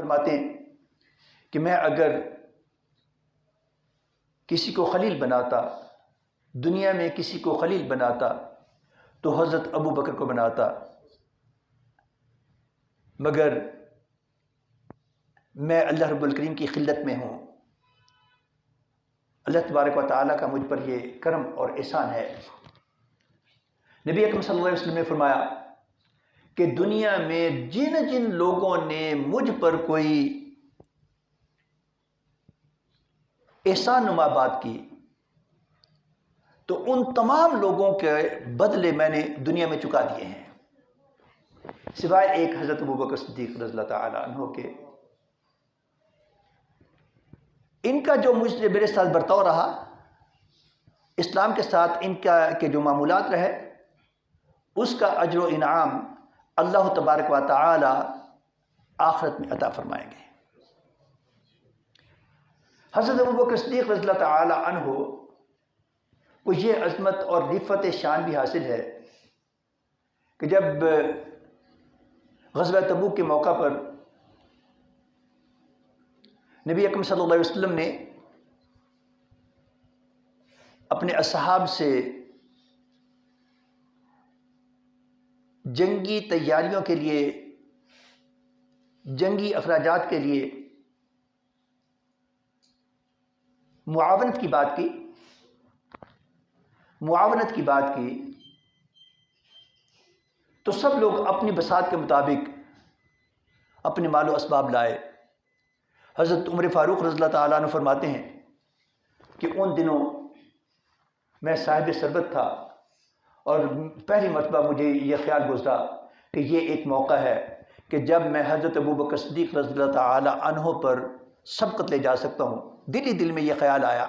فرماتے ہیں کہ میں اگر کسی کو خلیل بناتا، دنیا میں کسی کو خلیل بناتا تو حضرت ابو بکر کو بناتا، مگر میں اللہ رب الکریم کی خلت میں ہوں۔ اللہ تبارک و تعالیٰ کا مجھ پر یہ کرم اور احسان ہے۔ نبی اکرم صلی اللہ علیہ وسلم نے فرمایا کہ دنیا میں جن جن لوگوں نے مجھ پر کوئی احسان نما بات کی تو ان تمام لوگوں کے بدلے میں نے دنیا میں چکا دیے ہیں، سوائے ایک حضرت ابو بکر صدیق رضی اللہ تعالیٰ عنہ کے۔ ان کا جو مجھ سے میرے ساتھ برتاؤ رہا، اسلام کے ساتھ ان کے جو معمولات رہے، اس کا اجر و انعام اللہ تبارک و تعالی آخرت میں عطا فرمائیں گے۔ حضرت ابو بکر صدیق رضی اللہ تعالی عنہ کو یہ عظمت اور رفعت شان بھی حاصل ہے کہ جب غزوہ تبوک کے موقع پر نبی اکرم صلی اللہ علیہ وسلم نے اپنے اصحاب سے جنگی تیاریوں کے لیے، جنگی اخراجات کے لیے معاونت کی بات کی تو سب لوگ اپنی بساط کے مطابق اپنے مال و اسباب لائے۔ حضرت عمر فاروق رضی اللہ تعالیٰ عنہ فرماتے ہیں کہ ان دنوں میں صاحب ثروت تھا اور پہلی مرتبہ مجھے یہ خیال گزرا کہ یہ ایک موقع ہے کہ جب میں حضرت ابو بکر صدیق رضی اللہ تعالیٰ عنہ پر سبقت لے جا سکتا ہوں۔ دل ہی دل میں یہ خیال آیا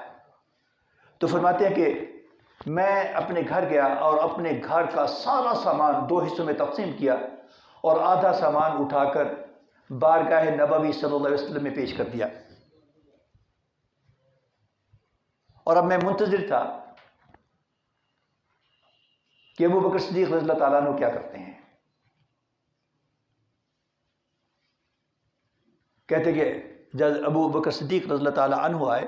تو فرماتے ہیں کہ میں اپنے گھر گیا اور اپنے گھر کا سارا سامان 2 حصوں میں تقسیم کیا اور آدھا سامان اٹھا کر بارگاہ نبوی صلی اللہ علیہ وسلم میں پیش کر دیا، اور اب میں منتظر تھا کہ ابو بکر صدیق رضی اللہ تعالیٰ عنہ کیا کرتے ہیں۔ کہتے کہ جب ابو بکر صدیق رضی اللہ تعالیٰ عنہ آئے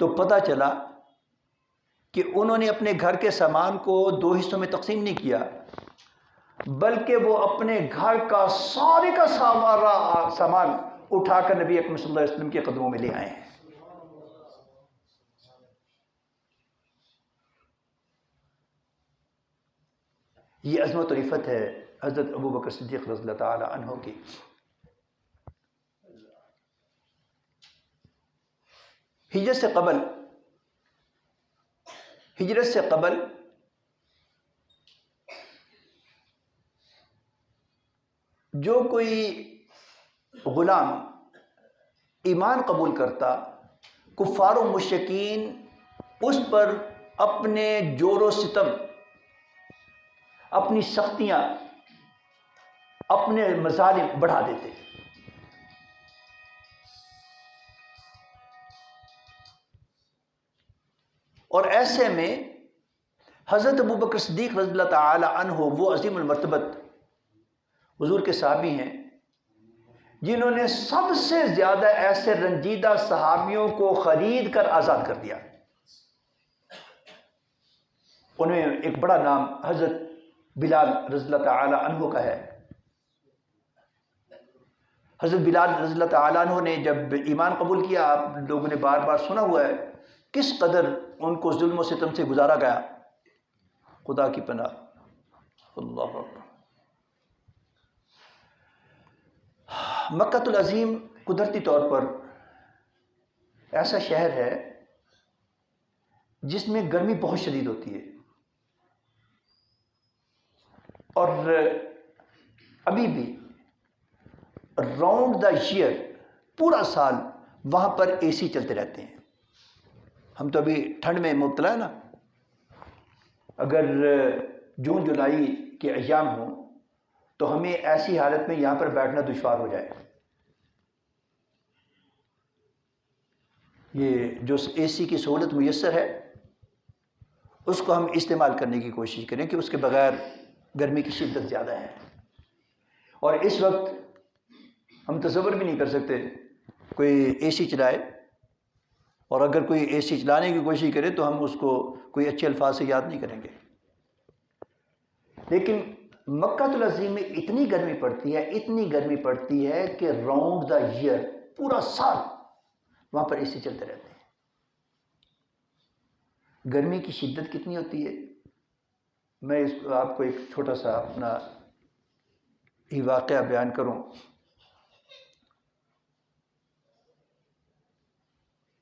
تو پتہ چلا کہ انہوں نے اپنے گھر کے سامان کو 2 حصوں میں تقسیم نہیں کیا، بلکہ وہ اپنے گھر کا سارے کا سامان اٹھا کر نبی اکرم صلی اللہ علیہ وسلم کے قدموں میں لے آئے ہیں۔ یہ عظمت و رفعت ہے حضرت ابو بکر صدیق رضی اللہ تعالی عنہ کی۔ ہجرت سے قبل جو کوئی غلام ایمان قبول کرتا، کفار و مشرکین اس پر اپنے جور و ستم، اپنی سختیاں، اپنے مظالم بڑھا دیتے۔ اور ایسے میں حضرت ابو بکر صدیق رضی اللہ تعالی عنہ وہ عظیم المرتبت حضور کے صحابی ہیں جنہوں نے سب سے زیادہ ایسے رنجیدہ صحابیوں کو خرید کر آزاد کر دیا۔ ان میں ایک بڑا نام حضرت بلال رضی اللہ تعالی عنہ کا ہے۔ حضرت بلال رضی اللہ تعالی عنہ نے جب ایمان قبول کیا، آپ لوگوں نے بار بار سنا ہوا ہے کس قدر ان کو ظلم و ستم سے گزارا گیا۔ خدا کی پناہ، اللہ اکبر۔ مکہ العظیم قدرتی طور پر ایسا شہر ہے جس میں گرمی بہت شدید ہوتی ہے، اور ابھی بھی راؤنڈ دا ایئر پورا سال وہاں پر اے سی چلتے رہتے ہیں۔ ہم تو ابھی ٹھنڈ میں مبتلا ہے نا، اگر جون جولائی کے ایام ہوں تو ہمیں ایسی حالت میں یہاں پر بیٹھنا دشوار ہو جائے۔ یہ جو اے سی کی سہولت میسر ہے اس کو ہم استعمال کرنے کی کوشش کریں کہ اس کے بغیر گرمی کی شدت زیادہ ہے۔ اور اس وقت ہم تصور بھی نہیں کر سکتے کوئی اے سی چلائے، اور اگر کوئی اے سی چلانے کی کوشش کرے تو ہم اس کو کوئی اچھے الفاظ سے یاد نہیں کریں گے۔ لیکن مکہ العظیم میں اتنی گرمی پڑتی ہے کہ راؤنڈ دا ایئر، پورا سال وہاں پر اے سی چلتے رہتے ہیں۔ گرمی کی شدت کتنی ہوتی ہے، میں آپ کو ایک چھوٹا سا اپنا ہی واقعہ بیان کروں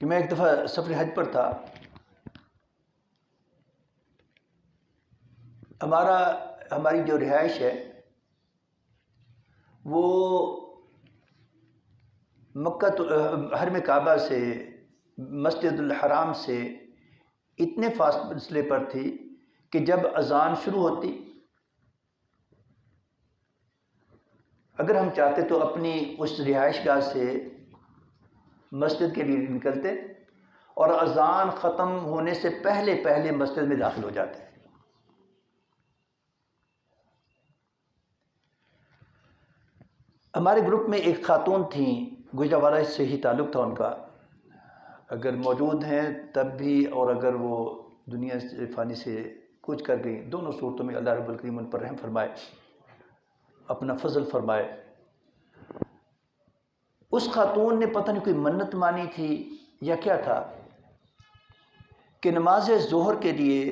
کہ میں ایک دفعہ سفر حج پر تھا۔ ہماری جو رہائش ہے وہ مکہ حرم کعبہ سے، مسجد الحرام سے اتنے فاصلے پر تھی کہ جب اذان شروع ہوتی، اگر ہم چاہتے تو اپنی اس رہائش گاہ سے مسجد کے لیے نکلتے اور اذان ختم ہونے سے پہلے مسجد میں داخل ہو جاتے۔ ہمارے گروپ میں ایک خاتون تھیں، گوجرانوالہ سے ہی تعلق تھا ان کا، اگر موجود ہیں تب بھی اور اگر وہ دنیا سے فانی سے کوچ کر گئی، دونوں صورتوں میں اللہ رب الکریم ان پر رحم فرمائے، اپنا فضل فرمائے۔ اس خاتون نے پتہ نہیں کوئی منت مانی تھی یا کیا تھا کہ نماز ظہر کے لیے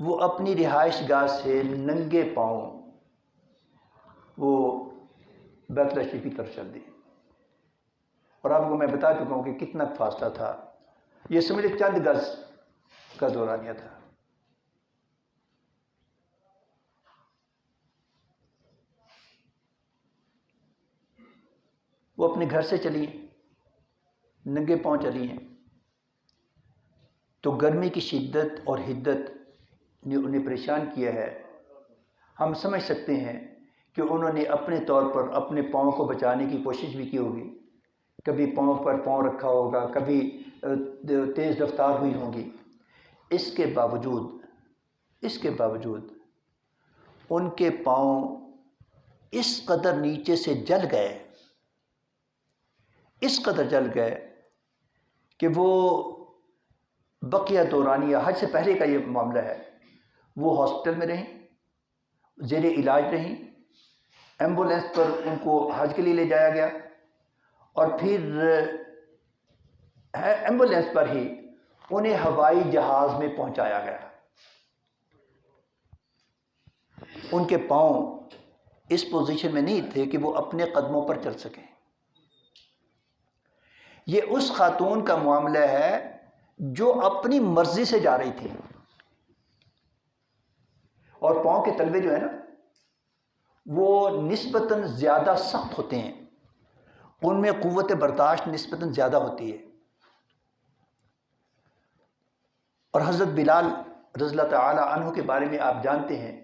وہ اپنی رہائش گاہ سے ننگے پاؤں وہ بیت اللہ شریف کی طرف چل دی، اور آپ کو میں بتا چکا ہوں کہ کتنا فاصلہ تھا، یہ سمجھے چند گز کا دورانیہ تھا۔ وہ اپنے گھر سے چلی، ننگے پاؤں چلی ہیں، تو گرمی کی شدت اور حدت نے انہیں پریشان کیا ہے۔ ہم سمجھ سکتے ہیں کہ انہوں نے اپنے طور پر اپنے پاؤں کو بچانے کی کوشش بھی کی ہوگی، کبھی پاؤں پر پاؤں رکھا ہوگا، کبھی تیز رفتار ہوئی ہوگی۔ اس کے باوجود ان کے پاؤں اس قدر نیچے سے جل گئے کہ وہ بقیہ دورانیہ، حج سے پہلے کا یہ معاملہ ہے، وہ ہاسپٹل میں رہیں، زیر علاج رہیں، ایمبولینس پر ان کو حج کے لیے لے جایا گیا، اور پھر ایمبولینس پر ہی انہیں ہوائی جہاز میں پہنچایا گیا۔ ان کے پاؤں اس پوزیشن میں نہیں تھے کہ وہ اپنے قدموں پر چل سکیں۔ یہ اس خاتون کا معاملہ ہے جو اپنی مرضی سے جا رہی تھی، اور پاؤں کے تلوے جو ہے نا وہ نسبتاً زیادہ سخت ہوتے ہیں، ان میں قوت برداشت نسبتاً زیادہ ہوتی ہے۔ اور حضرت بلال رضی اللہ تعالی عنہ کے بارے میں آپ جانتے ہیں،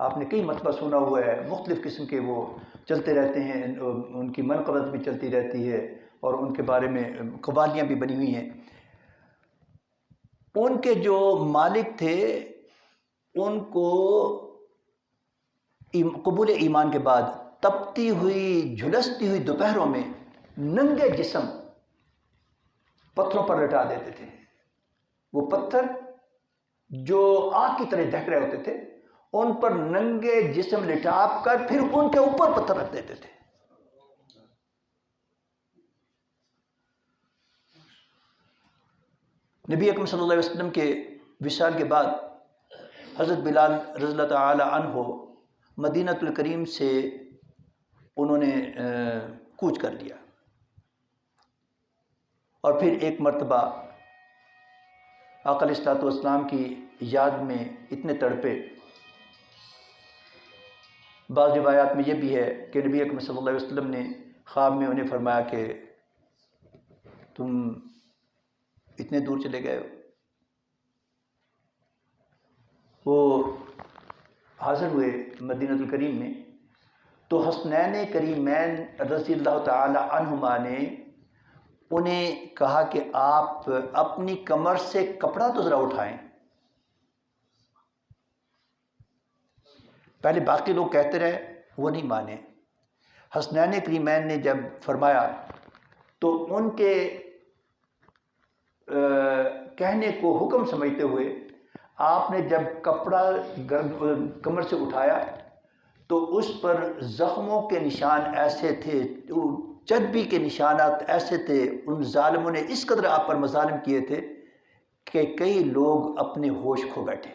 آپ نے کئی مرتبہ سنا ہوا ہے، مختلف قسم کے وہ چلتے رہتے ہیں، ان کی منقبت بھی چلتی رہتی ہے، اور ان کے بارے میں قوالیاں بھی بنی ہوئی ہیں۔ ان کے جو مالک تھے ان کو قبول ایمان کے بعد تپتی ہوئی جھلستی ہوئی دوپہروں میں ننگے جسم پتھروں پر لٹا دیتے تھے۔ وہ پتھر جو آگ کی طرح دہک رہے ہوتے تھے ان پر ننگے جسم لٹا کر پھر ان کے اوپر پتھر رکھ دیتے تھے۔ نبی اکرم صلی اللہ علیہ وسلم کے وصال کے بعد حضرت بلال رضی اللہ تعالی عنہ مدینہ الکریم سے انہوں نے کوچ کر لیا، اور پھر ایک مرتبہ آقا علیہ الصلوۃ والسلام کی یاد میں اتنے تڑپے۔ بعض روایات میں یہ بھی ہے کہ نبی اکرم صلی اللہ علیہ وسلم نے خواب میں انہیں فرمایا کہ تم اتنے دور چلے گئے ہو۔ وہ حاضر ہوئے مدینہ الکریم میں، تو حسنین کریمین رضی اللہ تعالی عنہما نے انہیں کہا کہ آپ اپنی کمر سے کپڑا تو ذرا اٹھائیں۔ پہلے باقی لوگ کہتے رہے، وہ نہیں مانے۔ حسنین کریمین نے جب فرمایا تو ان کے کہنے کو حکم سمجھتے ہوئے آپ نے جب کپڑا کمر سے اٹھایا تو اس پر زخموں کے نشان ایسے تھے، چربی کے نشانات ایسے تھے، ان ظالموں نے اس قدر آپ پر مظالم کیے تھے کہ کئی لوگ اپنے ہوش کھو بیٹھے۔